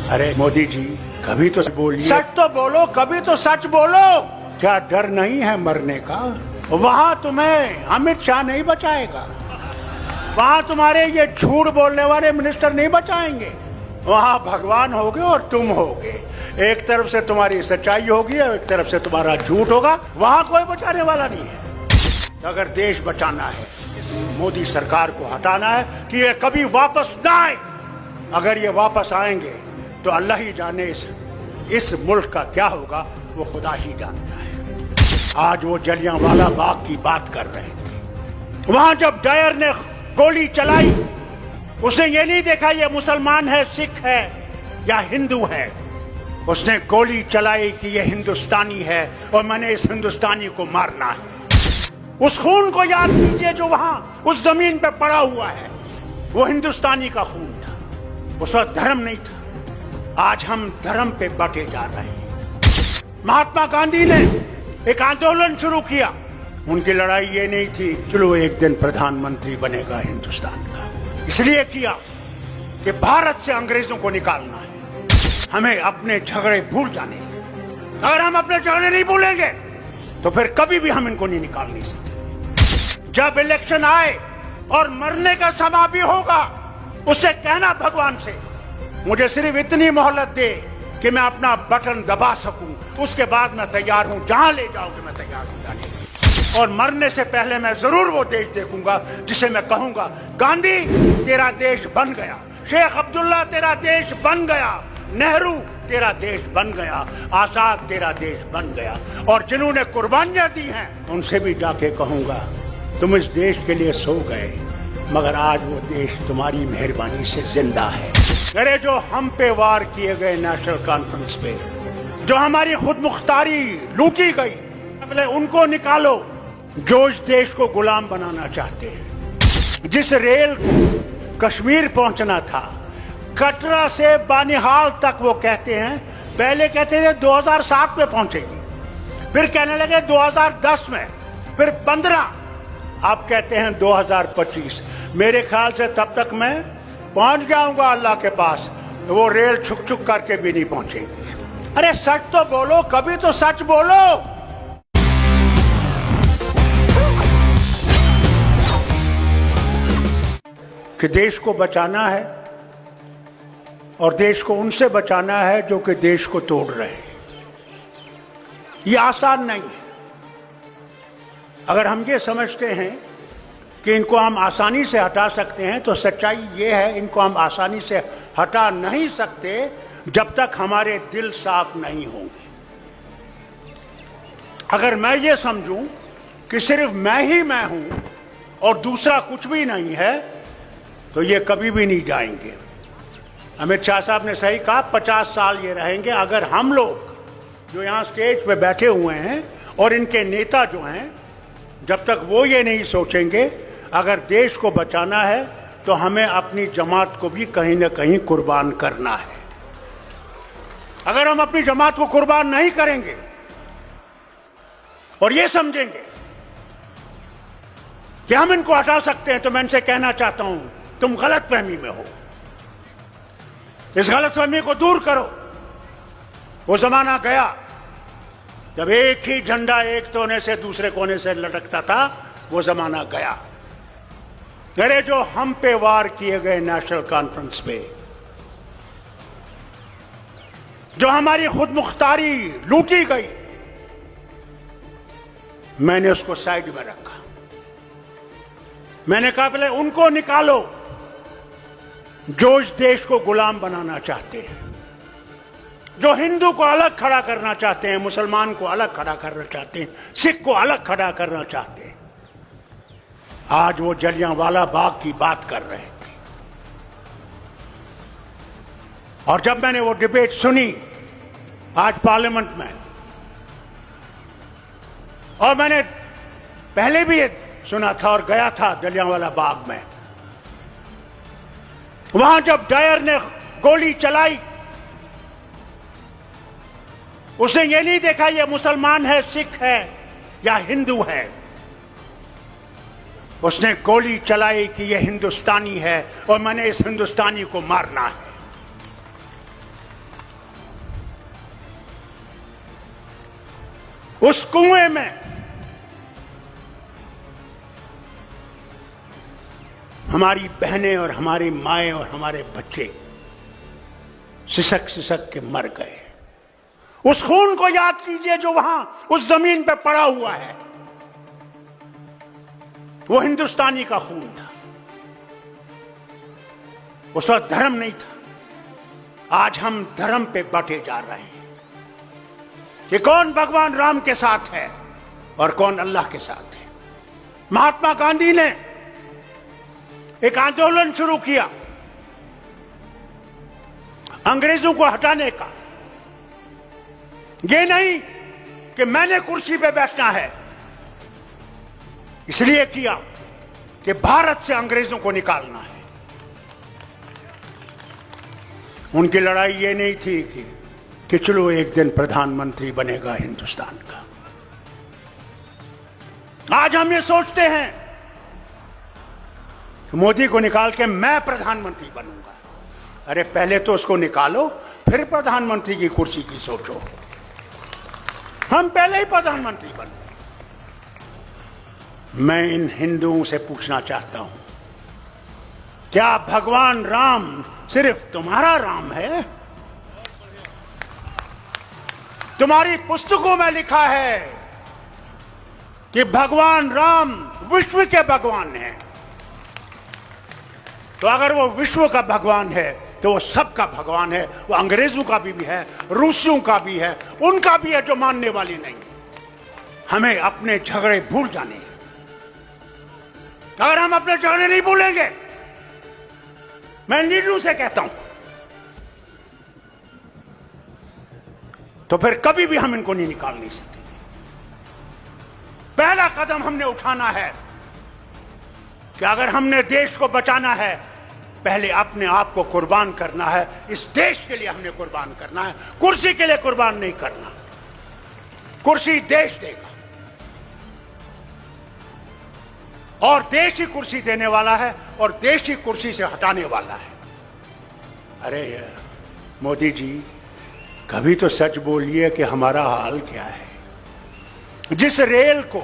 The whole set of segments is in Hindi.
अरे मोदी जी, कभी तो बोलिए, सच तो बोलो, कभी तो सच बोलो। क्या डर नहीं है मरने का? वहाँ तुम्हें अमित शाह नहीं बचाएगा, वहाँ तुम्हारे ये झूठ बोलने वाले मिनिस्टर नहीं बचाएंगे। वहाँ भगवान होगे और तुम होगे। एक तरफ से तुम्हारी सच्चाई होगी और एक तरफ से तुम्हारा झूठ होगा। वहाँ कोई बचाने वाला नहीं है। तो अगर देश बचाना है, मोदी सरकार को हटाना है कि ये कभी वापस ना आए। अगर ये वापस आएंगे तो अल्लाह ही जाने इस मुल्क का क्या होगा, वो खुदा ही जानता है। आज वो जलियांवाला बाग की बात कर रहे थे। वहां जब डायर ने गोली चलाई, उसने ये नहीं देखा ये मुसलमान है, सिख है या हिंदू है। उसने गोली चलाई कि ये हिंदुस्तानी है और मैंने इस हिंदुस्तानी को मारना है। उस खून को याद कीजिए जो वहां उस जमीन पे पड़ा हुआ है, वो हिंदुस्तानी का खून था। उस वक्त धर्म नहीं था। आज हम धर्म पे बटे जा रहे हैं। महात्मा गांधी ने एक आंदोलन शुरू किया। उनकी लड़ाई ये नहीं थी चलो एक दिन प्रधानमंत्री बनेगा हिंदुस्तान का, इसलिए किया कि भारत से अंग्रेजों को निकालना है, हमें अपने झगड़े भूल जाने। अगर हम अपने झगड़े नहीं भूलेंगे तो फिर कभी भी हम इनको नहीं निकाल नहीं सकते। जब इलेक्शन आए और मरने का समय भी होगा, उससे कहना भगवान से मुझे सिर्फ इतनी मोहलत दे कि मैं अपना बटन दबा सकूं, उसके बाद मैं तैयार हूं, जहां ले जाओगे मैं तैयार हूं जाने। और मरने से पहले मैं जरूर वो देश देखूंगा जिसे मैं कहूंगा गांधी तेरा देश बन गया, शेख अब्दुल्ला तेरा देश बन गया, नेहरू तेरा देश बन गया, आजाद तेरा देश बन गया। और जिन्होंने कुर्बानियां दी हैं उनसे भी जाके कहूंगा तुम इस देश के लिए सो गए, मगर आज वो देश तुम्हारी मेहरबानी से जिंदा है। अरे जो हम पे वार किए गए नेशनल कॉन्फ्रेंस पे, जो हमारी खुद मुख्तारी लूटी गई, पहले उनको निकालो जो इस देश को गुलाम बनाना चाहते हैं। जिस रेल को कश्मीर पहुंचना था, कटरा से बानिहाल तक, वो कहते हैं, पहले कहते थे 2007 में पहुंचेगी, फिर कहने लगे 2010 में, फिर 15, अब कहते हैं 2025। मेरे ख्याल से तब तक मैं पहुंच जाऊंगा अल्लाह के पास, तो वो रेल छुक छुक करके भी नहीं पहुंचेगी। अरे सच तो बोलो, कभी तो सच बोलो। कि देश को बचाना है और देश को उनसे बचाना है जो कि देश को तोड़ रहे हैं। ये आसान नहीं है। अगर हम ये समझते हैं कि इनको हम आसानी से हटा सकते हैं, तो सच्चाई ये है इनको हम आसानी से हटा नहीं सकते जब तक हमारे दिल साफ नहीं होंगे। अगर मैं ये समझूं कि सिर्फ मैं ही मैं हूं और दूसरा कुछ भी नहीं है, तो ये कभी भी नहीं जाएंगे। अमित शाह साहब ने सही कहा, 50 साल ये रहेंगे। अगर हम लोग जो यहाँ स्टेज पे बैठे हुए हैं और इनके नेता जो हैं, जब तक वो ये नहीं सोचेंगे अगर देश को बचाना है तो हमें अपनी जमात को भी कहीं ना कहीं कुर्बान करना है। अगर हम अपनी जमात को कुर्बान नहीं करेंगे और ये समझेंगे कि हम इनको हटा सकते हैं, तो मैं इनसे कहना चाहता हूं तुम गलतफहमी में हो। इस गलतफहमी को दूर करो। वो जमाना गया जब एक ही झंडा एक कोने से दूसरे कोने से लटकता था, वो जमाना गया। अरे जो हम पे वार किए गए नेशनल कॉन्फ्रेंस पे, जो हमारी खुद मुख्तारी लूटी गई, मैंने उसको साइड में रखा। मैंने कहा पहले उनको निकालो जो इस देश को गुलाम बनाना चाहते हैं, जो हिंदू को अलग खड़ा करना चाहते हैं, मुसलमान को अलग खड़ा करना चाहते हैं, सिख को अलग खड़ा करना चाहते हैं। आज वो जलियांवाला बाग की बात कर रहे थे। और जब मैंने वो डिबेट सुनी आज पार्लियामेंट में, और मैंने पहले भी सुना था और गया था जलियांवाला बाग में, वहां जब डायर ने गोली चलाई, उसने ये नहीं देखा ये मुसलमान है, सिख है या हिंदू है। उसने गोली चलाई कि ये हिंदुस्तानी है और मैंने इस हिंदुस्तानी को मारना है। उस कुएं में हमारी बहनें और हमारी माएं और हमारे बच्चे सिसक सिसक के मर गए। उस खून को याद कीजिए जो वहां उस जमीन पे पड़ा हुआ है। वो हिंदुस्तानी का खून था। उस वक्त धर्म नहीं था। आज हम धर्म पे बंटे जा रहे हैं कि कौन भगवान राम के साथ है और कौन अल्लाह के साथ है। महात्मा गांधी ने एक आंदोलन शुरू किया अंग्रेजों को हटाने का। ये नहीं कि मैंने कुर्सी पे बैठना है, इसलिए किया कि भारत से अंग्रेजों को निकालना है। उनकी लड़ाई ये नहीं थी कि चलो एक दिन प्रधानमंत्री बनेगा हिंदुस्तान का। आज हम ये सोचते हैं कि मोदी को निकाल के मैं प्रधानमंत्री बनूंगा। अरे पहले तो उसको निकालो, फिर प्रधानमंत्री की कुर्सी की सोचो। हम पहले ही प्रधानमंत्री बने। मैं इन हिंदुओं से पूछना चाहता हूं, क्या भगवान राम सिर्फ तुम्हारा राम है? तुम्हारी पुस्तकों में लिखा है कि भगवान राम विश्व के भगवान हैं। तो अगर वो विश्व का भगवान है तो वो सबका भगवान है। वो अंग्रेजों का भी है, रूसियों का भी है, उनका भी है जो मानने वाली नहीं। हमें अपने झगड़े भूल जाने हैं। अगर हम अपने झगड़े नहीं भूलेंगे, मैं लीडरों से कहता हूं, तो फिर कभी भी हम इनको नहीं निकाल नहीं सकते। पहला कदम हमने उठाना है कि अगर हमने देश को बचाना है, पहले अपने आप को कुर्बान करना है। इस देश के लिए हमने कुर्बान करना है, कुर्सी के लिए कुर्बान नहीं करना। कुर्सी देश देगा और देश ही कुर्सी देने वाला है और देश ही कुर्सी से हटाने वाला है। अरे मोदी जी, कभी तो सच बोलिए कि हमारा हाल क्या है। जिस रेल को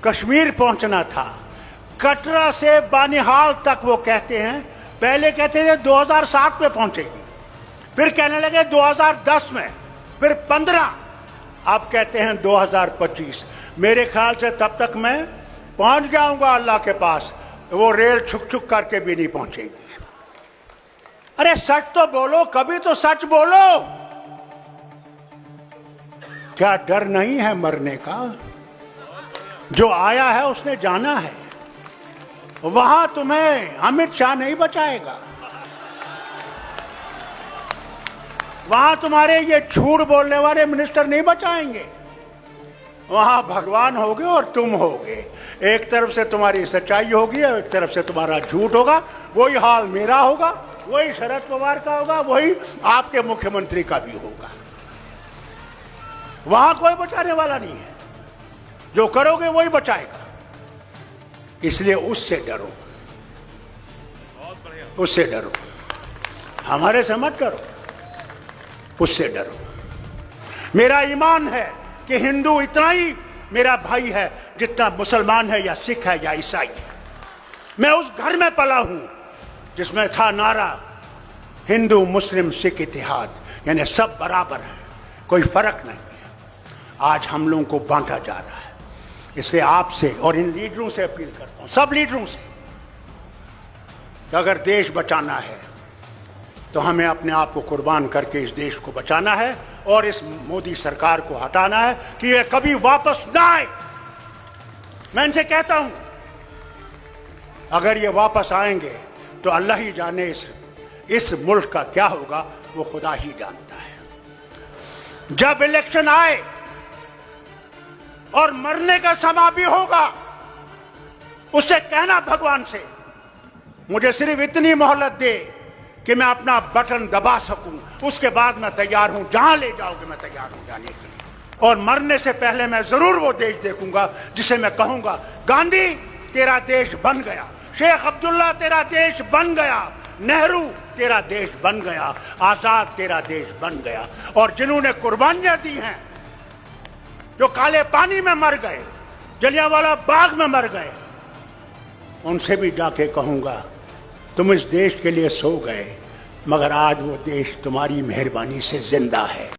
कश्मीर पहुंचना था, कटरा से बानिहाल तक, वो कहते हैं, पहले कहते थे 2007 में पहुंचेगी, फिर कहने लगे 2010 में, फिर 15, अब कहते हैं 2025। मेरे ख्याल से तब तक मैं पहुंच जाऊंगा अल्लाह के पास, वो रेल छुक छुक करके भी नहीं पहुंचेगी। अरे सच तो बोलो, कभी तो सच बोलो। क्या डर नहीं है मरने का? जो आया है उसने जाना है। वहां तुम्हें अमित शाह नहीं बचाएगा। वहां तुम्हारे ये झूठ बोलने वाले मिनिस्टर नहीं बचाएंगे। वहां भगवान होगे और तुम होगे। एक तरफ से तुम्हारी सच्चाई होगी और एक तरफ से तुम्हारा झूठ होगा। वही हाल मेरा होगा, वही शरद पवार का होगा, वही आपके मुख्यमंत्री का भी होगा। वहां कोई बचाने वाला नहीं है। जो करोगे वही बचाएगा। इसलिए उससे डरो, उससे डरो, हमारे से मत डरो, उससे डरो। मेरा ईमान है कि हिंदू इतना ही मेरा भाई है जितना मुसलमान है या सिख है या ईसाई है। मैं उस घर में पला हूं जिसमें था नारा हिंदू मुस्लिम सिख इत्तेहाद, यानी सब बराबर है, कोई फर्क नहीं है। आज हम लोगों को बांटा जा रहा है। इसलिए आपसे और इन लीडरों से अपील करता हूं, सब लीडरों से, कि अगर देश बचाना है तो हमें अपने आप को कुर्बान करके इस देश को बचाना है और इस मोदी सरकार को हटाना है कि ये कभी वापस ना आए। मैं इनसे कहता हूं, अगर ये वापस आएंगे तो अल्लाह ही जाने इस मुल्क का क्या होगा, वो खुदा ही जानता है। जब इलेक्शन आए और मरने का समय भी होगा, उससे कहना भगवान से, मुझे सिर्फ इतनी मोहलत दे कि मैं अपना बटन दबा सकूं, उसके बाद मैं तैयार हूं, जहां ले जाओगे मैं तैयार हूं जाने के लिए। और मरने से पहले मैं जरूर वो देश देखूंगा जिसे मैं कहूंगा, गांधी तेरा देश बन गया, शेख अब्दुल्ला तेरा देश बन गया, नेहरू तेरा देश बन गया, आजाद तेरा देश बन गया। और जिन्होंने कुर्बानियां दी हैं जो काले पानी में मर गए, जलियांवाला बाग में मर गए, उनसे भी जाके कहूंगा तुम इस देश के लिए सो गए, मगर आज वो देश तुम्हारी मेहरबानी से जिंदा है।